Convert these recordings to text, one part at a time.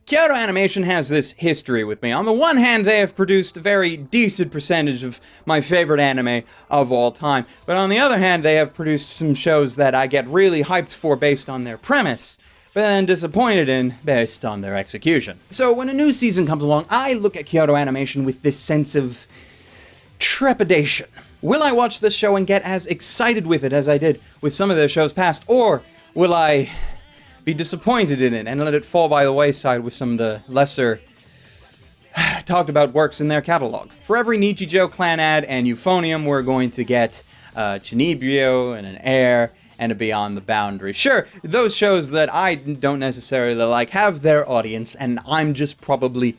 Kyoto Animation has this history with me. On the one hand, they have produced a very decent percentage of my favorite anime of all time, but on the other hand, they have produced some shows that I get really hyped for based on their premise, but then disappointed in based on their execution. So when a new season comes along, I look at Kyoto Animation with this sense of trepidation. Will I watch this show and get as excited with it as I did with some of their shows past, or will I be disappointed in it and let it fall by the wayside with some of the lesser talked about works in their catalog? For every Nichijou Clan ad and Euphonium, we're going to get Chinibyo and an Air and a Beyond the Boundary. Sure, those shows that I don't necessarily like have their audience, and I'm just probably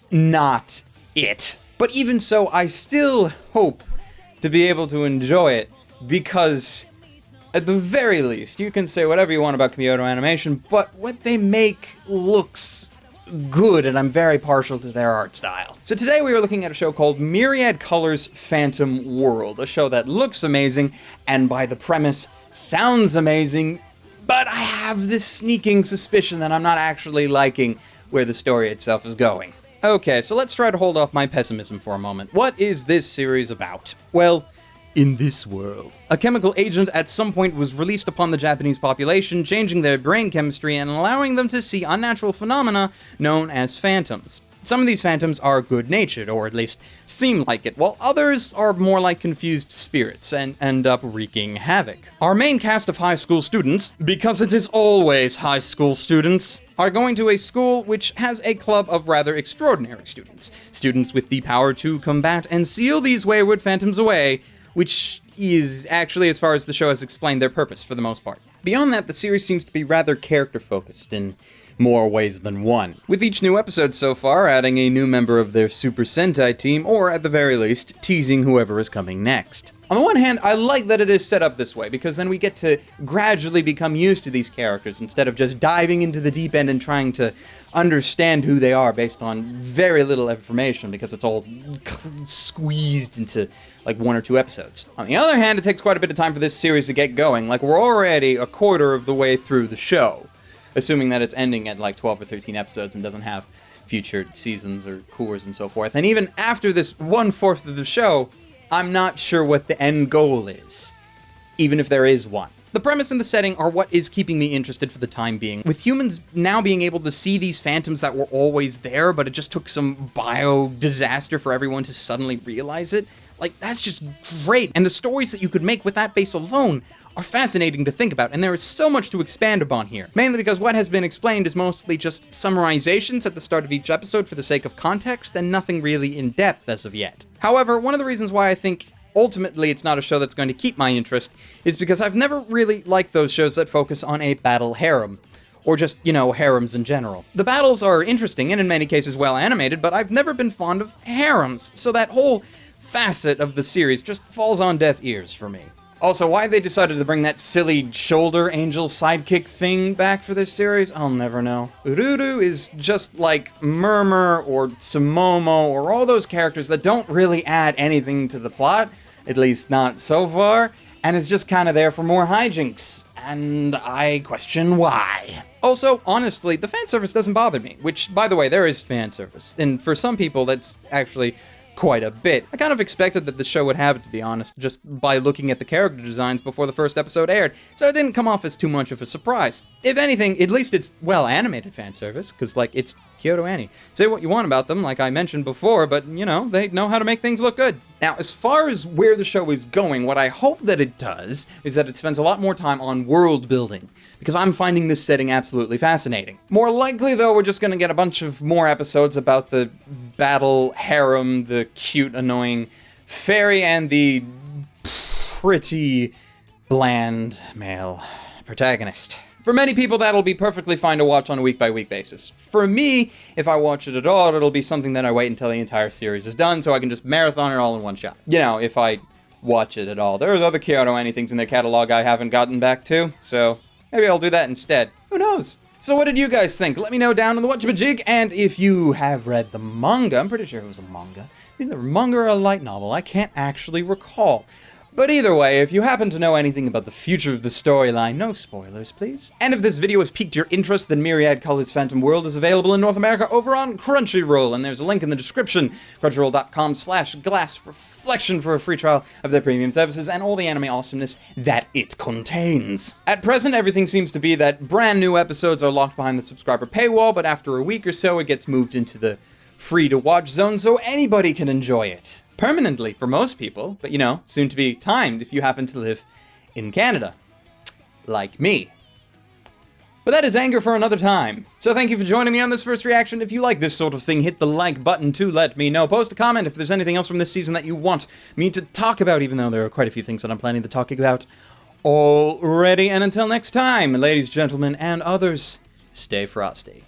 not it. But even so, I still hope to be able to enjoy it, because at the very least, you can say whatever you want about Kyoto Animation, but what they make looks good, and I'm very partial to their art style. So today we are looking at a show called Myriad Colors Phantom World, a show that looks amazing, and by the premise, sounds amazing, but I have this sneaking suspicion that I'm not actually liking where the story itself is going. Okay, so let's try to hold off my pessimism for a moment. What is this series about? Well, in this world, a chemical agent at some point was released upon the Japanese population, changing their brain chemistry and allowing them to see unnatural phenomena known as phantoms. Some of these phantoms are good-natured, or at least seem like it, while others are more like confused spirits and end up wreaking havoc. Our main cast of high school students, because it is always high school students, are going to a school which has a club of rather extraordinary students. Students with the power to combat and seal these wayward phantoms away, which is actually, as far as the show has explained, their purpose for the most part. Beyond that, the series seems to be rather character-focused in more ways than one, with each new episode so far adding a new member of their Super Sentai team, or at the very least, teasing whoever is coming next. On the one hand, I like that it is set up this way, because then we get to gradually become used to these characters instead of just diving into the deep end and trying to understand who they are based on very little information, because it's all squeezed into like 1 or 2 episodes. On the other hand, it takes quite a bit of time for this series to get going. Like, we're already a quarter of the way through the show, assuming that it's ending at like 12 or 13 episodes and doesn't have future seasons or cours and so forth. And even after this 1/4 of the show, I'm not sure what the end goal is, even if there is one. The premise and the setting are what is keeping me interested for the time being. With humans now being able to see these phantoms that were always there, but it just took some bio-disaster for everyone to suddenly realize it, like, that's just great. And the stories that you could make with that base alone are fascinating to think about, and there is so much to expand upon here. Mainly because what has been explained is mostly just summarizations at the start of each episode for the sake of context, and nothing really in depth as of yet. However, one of the reasons why I think ultimately it's not a show that's going to keep my interest is because I've never really liked those shows that focus on a battle harem, or just, harems in general. The battles are interesting and in many cases well animated, but I've never been fond of harems, so that whole facet of the series just falls on deaf ears for me. Also, why they decided to bring that silly shoulder angel sidekick thing back for this series, I'll never know. Ururu is just like Murmur or Sumomo or all those characters that don't really add anything to the plot, at least not so far, and it's just kind of there for more hijinks, and I question why. Also, honestly, the fan service doesn't bother me, which, by the way, there is fan service, and for some people that's actually quite a bit. I kind of expected that the show would have it, to be honest, just by looking at the character designs before the first episode aired, so it didn't come off as too much of a surprise. If anything, at least it's well-animated fan service, because, it's Kyoto Ani. Say what you want about them, like I mentioned before, but, they know how to make things look good. Now, as far as where the show is going, what I hope that it does is that it spends a lot more time on world building, because I'm finding this setting absolutely fascinating. More likely, though, we're just going to get a bunch of more episodes about the battle harem, the cute, annoying fairy, and the pretty bland male protagonist. For many people, that'll be perfectly fine to watch on a week-by-week basis. For me, if I watch it at all, it'll be something that I wait until the entire series is done, so I can just marathon it all in one shot. If I watch it at all. There's other Kyoto Ani things in their catalog I haven't gotten back to, so maybe I'll do that instead. Who knows? So what did you guys think? Let me know down in the Whatchamajig, and if you have read the manga, I'm pretty sure it was a manga. Either a manga or a light novel, I can't actually recall. But either way, if you happen to know anything about the future of the storyline, no spoilers, please. And if this video has piqued your interest, then Myriad Colors Phantom World is available in North America over on Crunchyroll, and there's a link in the description, crunchyroll.com/glassreflection for a free trial of their premium services and all the anime awesomeness that it contains. At present, everything seems to be that brand new episodes are locked behind the subscriber paywall, but after a week or so, it gets moved into the free-to-watch zone so anybody can enjoy it. Permanently for most people, but you know, soon to be timed if you happen to live in Canada. Like me. But that is anger for another time. So thank you for joining me on this first reaction. If you like this sort of thing, hit the like button to let me know. Post a comment if there's anything else from this season that you want me to talk about, even though there are quite a few things that I'm planning to talk about already. And until next time, ladies, gentlemen, and others, stay frosty.